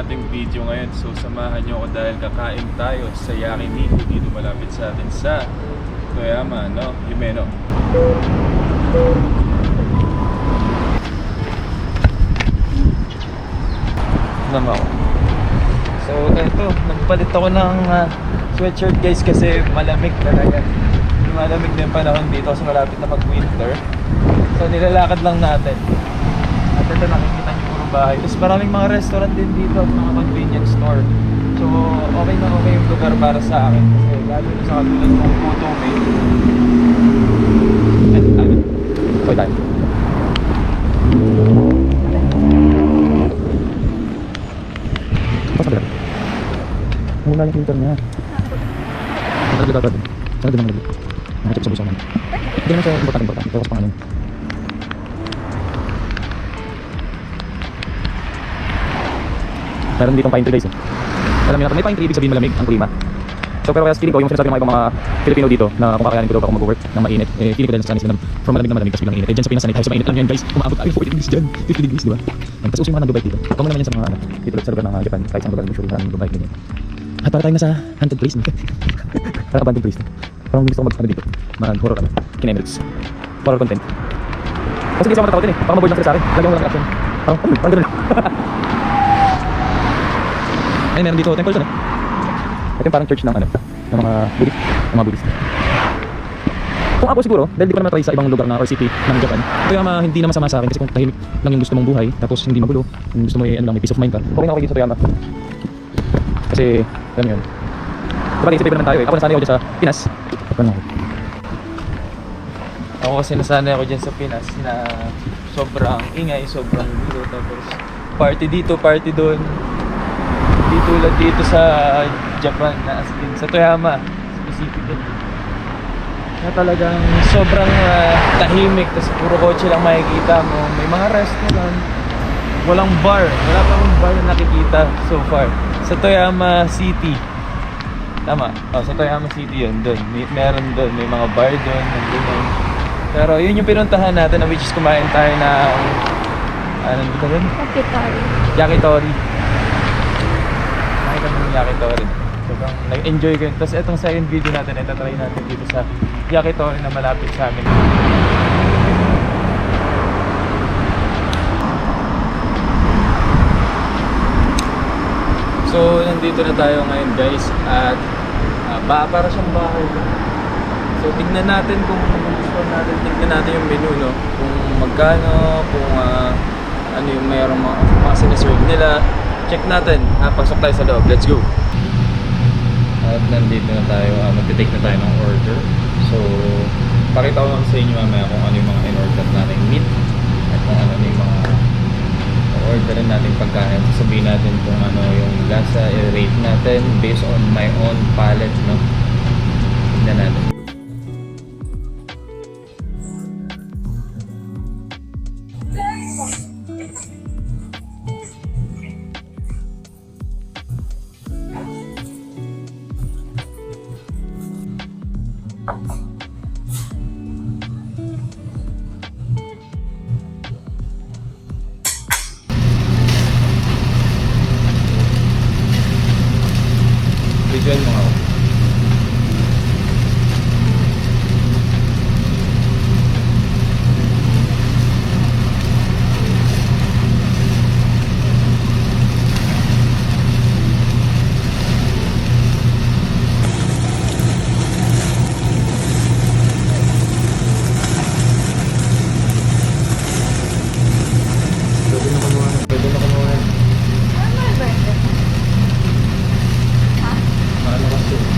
konting video ngayon. So samahan nyo ako dahil kakain tayo sa Yakiniku dito malapit sa atin sa Toyama, no? Himeno. Naman ako. So ito, nagpalit ako ng sweatshirt guys kasi malamig talaga. Malamig na yung panahon dito kasi malapit na mag-winter. So nilalakad lang natin. At ito nakikita niyo puro bahay. Tapos maraming mga restaurant din dito at mga convenience store. So okay na okay yung lugar para sa akin. Kasi lalo na sa katulad ng Kutomei. Okay tayo. Pasok ka. Mula yung filter niya. Nagdagdag ako rin. Sana din ang nagdagdag. Nakachip sa busa naman. Hindi naman siya importante. Pero sa pangalan. Meron ditong pine tree guys eh. Alam niyo na, may pine tree ibig sabihin malamig ang klima. So pero kaya feeling ko yung sinasabi ng mga ibang mga Pilipino dito na kung kakayanin ko daw ako mag-work ng mainit, eh feeling ko dahil sa sanay sila from malamig na malamig tapos bilang init. Eh dyan sa Pinas sanay tayo sa mainit. Alam niyo yan guys, umaabot tayo 40 degrees dyan, 50 degrees diba? Tapos uso yung mga nag-bike dito. Kung naman yan sa mga dito sa lugar ng Japan, kahit sa lugar ng usually maraming nag-bike ganyan. At para tayo nasa haunted place no? Parang abandoned place no? Parang gusto ko mag-ano dito, mag-horror kami, kinemrits, horror content. Kasi hindi siya matatakot din eh, baka maboard lang sila sa akin, lagyan mo lang action. Parang ganun. Ayun, meron dito temple dun eh. Ito yung parang church ng ano, ng mga Buddhist. Kung ako siguro, dahil di ko naman try sa ibang lugar na or city ng Japan, kaya hindi naman sama sa akin kasi kung tahimik lang yung gusto mong buhay, tapos hindi magulo, yung gusto mo ano lang, may peace of mind ka, okay na okay dito sa Toyama. Kasi, alam yun. Diba naisip naman tayo eh, ako nasanay ako dyan sa Pinas. Ako kasi nasanay ako dyan sa Pinas na sobrang ingay, sobrang gulo, tapos party dito, party doon. Di tulad dito sa Japan na as in, sa Toyama specifically na talagang sobrang tahimik, tapos puro kotse lang makikita mo, may mga restaurant, walang bar, wala pa akong bar na nakikita so far sa Toyama City. Tama, sa Toyama City yun, doon meron doon, may mga bar doon, nandun. Pero yun yung pinuntahan natin na which is kumain tayo ng anong dito doon? Yakitori. Kami ng Yakitori. Sobrang nag-enjoy ko yun. Tapos itong second video natin, ito try natin dito sa Yakitori na malapit sa amin. So nandito na tayo ngayon guys at para siyang bahay. So tignan natin kung gusto natin, tignan natin yung menu no, kung magkano, kung ano yung mayroong mga sinaserve nila. Check natin, pasok tayo sa loob, let's go. At nandito na tayo, magte-take na tayo ng order. So pakita ko lang sa inyo mamaya kung ano yung mga in-order natin meat at kung ano yung mga orderin natin pagkain. Sasabihin natin kung ano yung lasa, i-rate natin based on my own palate, no? Tignan natin. Bigyan mo ako. Pwede na kumuha. Ano kasi?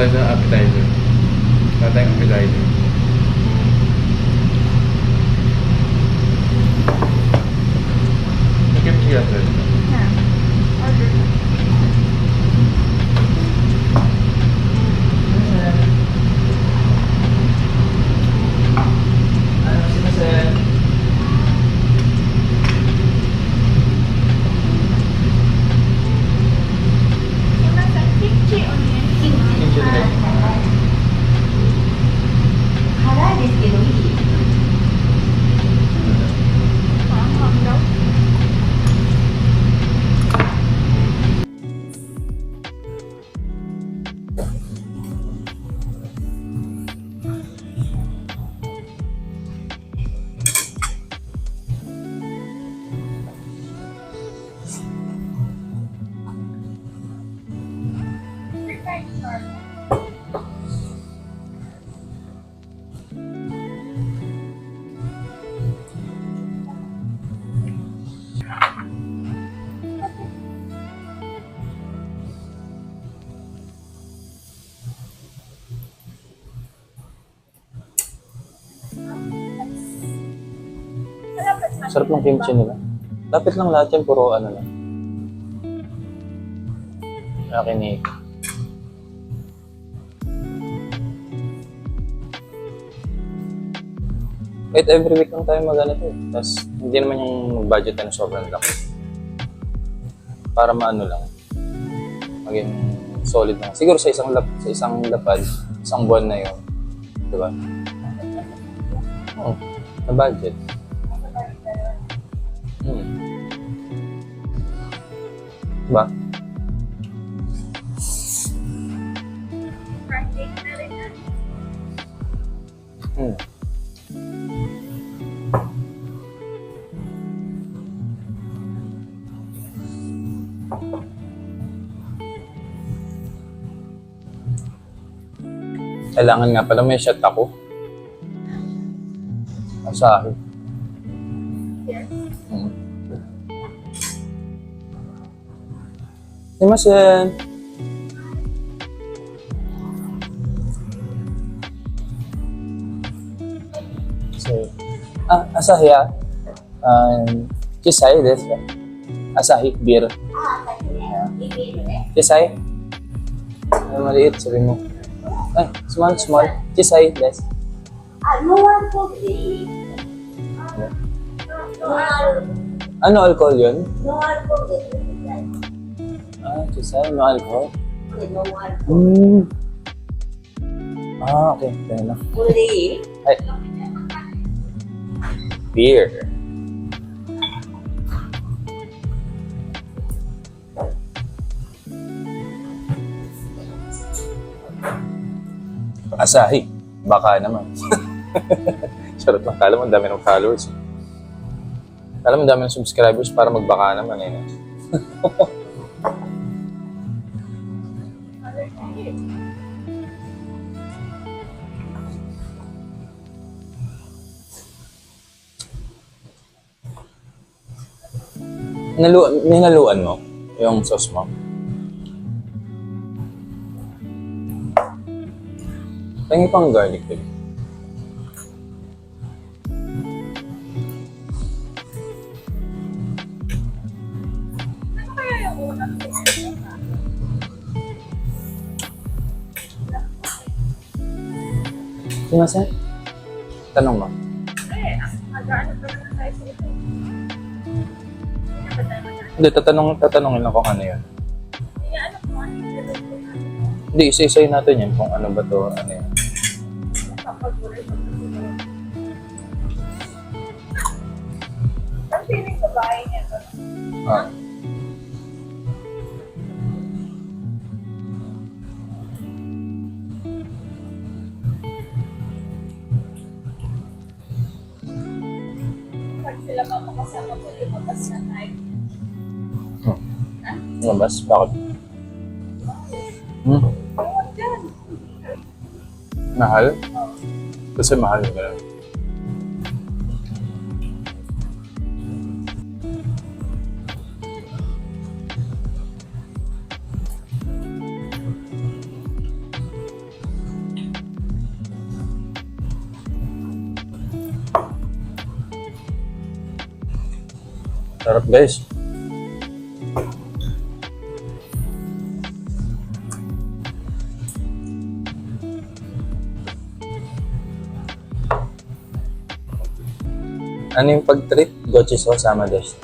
tayo sa appetizer. Wala tayong appetizer. May kimchi yan, sir. Yeah. Order. Ano si Sir? Una sa kimchi onion. Kimchi ulit. 辛いですけどいい Maanghang daw. Sarap ng kimchi nila. Lapit lang lahat yan, puro ano lang. Nakinig. Wait, every week lang tayo mag-ano to eh. Tapos hindi naman yung budget na sobrang laki. Para maano lang. Maging solid lang. Siguro sa isang lapad, isang buwan na yun. Diba? Oo, na budget. Ba? Friday na rin na. Kailangan nga pala may shot ako. Asahi. Yes. Sumimasen. So, Asahi Kisai desu ka? Asahi beer. ああ、いいビールね。 Kisai? Maliit, sabi mo. Ay, small. Kisai desu. あ、ノンアルコールでいいノンアル Ano alcohol yun? ノンアルコールでいい Kisai, no alcohol? これノンアルコール。 Okay. Kaya na. これでいい Ay. Beer. Asahi. Baka naman. Charot lang. Kala mo ang dami ng followers. Kala mo ang dami ng subscribers para magbaka naman eh. No? Ninaluan mo yung sauce mo. Tangi pang garlic din. Ano kaya yung unang Sumasen? Tanong mo. Mag-ano pa naman tayo sa ito. Hindi na ba tayo mag-ano? Hindi, tatanungin lang kung ano yun. Hindi ano kung ano yung level ko natin. Hindi, isa-isay natin yun kung ano ba to, ano yun. Kapag wala yung pagkakulong. Ang feeling ko bahay niya to. Ah. Pag sila makakasama ko, lumabas na tayo. Lumabas? Bakit? Ewan dyan. Mahal? Kasi mahal yung gano'n. Sarap guys. Ano yung pag-trip? Gochi sauce sama des.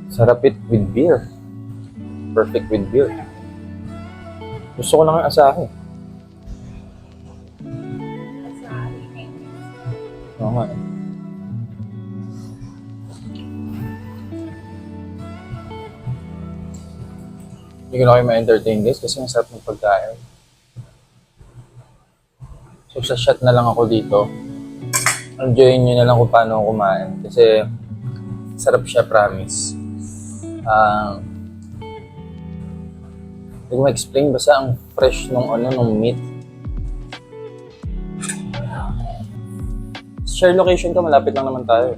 Sarap it with beer. Perfect with beer. Gusto ko lang ang asahe. Oo nga eh. Hindi ko na kayo ma-entertain guys kasi ang sarap ng pagkain. So sa shot na lang ako dito. Enjoyin nyo na lang kung paano ako kumain. Kasi sarap siya, promise. Hindi ko ma-explain, basta ang fresh nung meat. Share location ka, malapit lang naman tayo.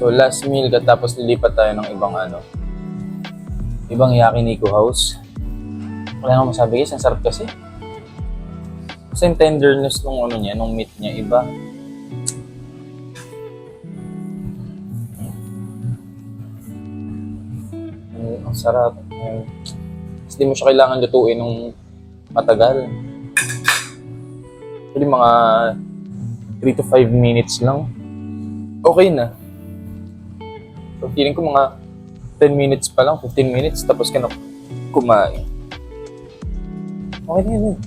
So last meal tapos lilipat tayo ng ibang yakiniku house. Wala nang masabi guys, ang sarap kasi. Kasi yung tenderness nung meat niya, iba. Ang sarap. Kasi di mo siya kailangan lutuin ng matagal. Actually mga 3 to 5 minutes lang. Okay na. So feeling ko mga 10 minutes pa lang, 15 minutes, tapos ka na kumain. Okay na yun.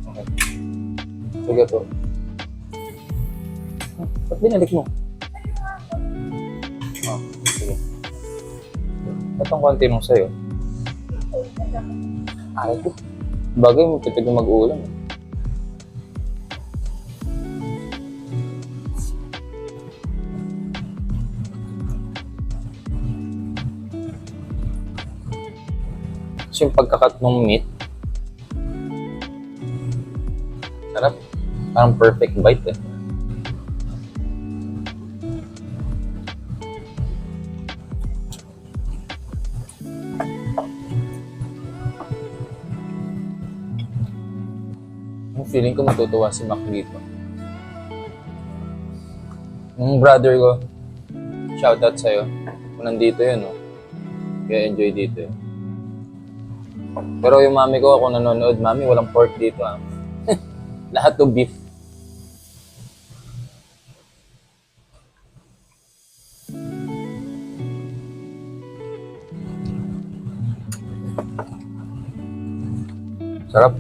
Okay. Sige to. Ba't binalik mo? Oh, sige. Ba't ang konti mong sa'yo? Ay ko. Bagay mo, tipid na mag-ulam. Yung pagkakat ng meat, sarap. Parang perfect bite eh. Yung feeling ko matutuwa si Mac dito. Yung brother ko, shoutout sa'yo. Kung nandito yun, no? Kaya enjoy dito eh. Pero yung mami ko, kung nanonood, mami, walang pork dito ah. Lahat to beef. Sarap.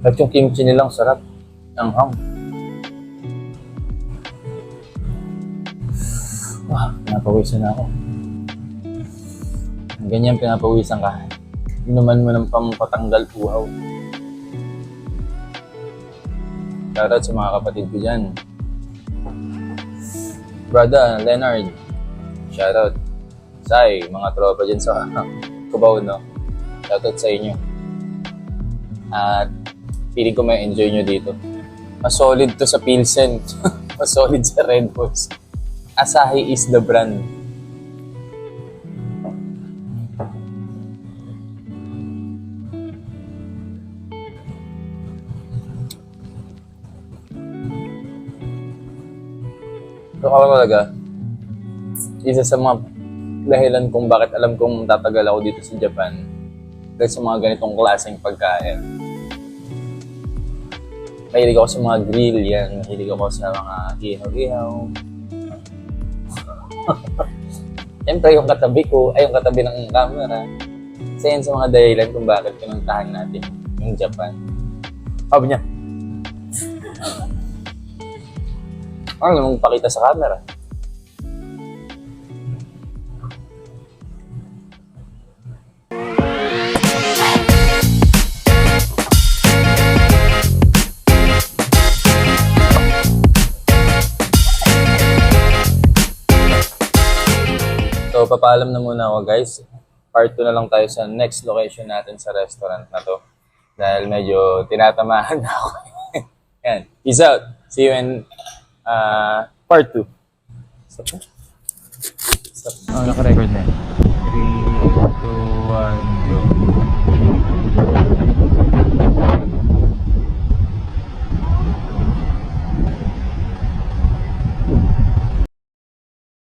At yung kimchi nilang sarap. Anghang. Pinapawisan na ako. Ganyan pinapawisan ka. Inuman mo ng pampatanggal uhaw. Shoutout sa mga kapatid ko dyan. Brother, Leonard. Shoutout. Sai, mga tropa dyan sa Cubao, no? Shoutout sa inyo. At feeling ko may enjoy nyo dito. Mas solid to sa Pilsen. Mas solid sa Red Horse. Asahi is the brand. So ako talaga, isa sa mga dahilan kung bakit alam kong tatagal ako dito sa Japan dahil sa mga ganitong klaseng pagkain. Mahilig ako sa mga grill yan, mahilig ako sa mga ihaw-ihaw. Siyempre yung katabi ko, ay yung katabi ng camera. Isa yan sa mga dahilan kung bakit pinuntahan natin yung Japan. Sabi niya, ano namang pakita sa camera? So, papaalam na muna ako guys. part 2 na lang tayo sa next location natin sa restaurant na to. Dahil medyo tinatamahan na ako. Yan. Peace out. See you in part 2. Oh, naka-record na. 3, 2, 1, go.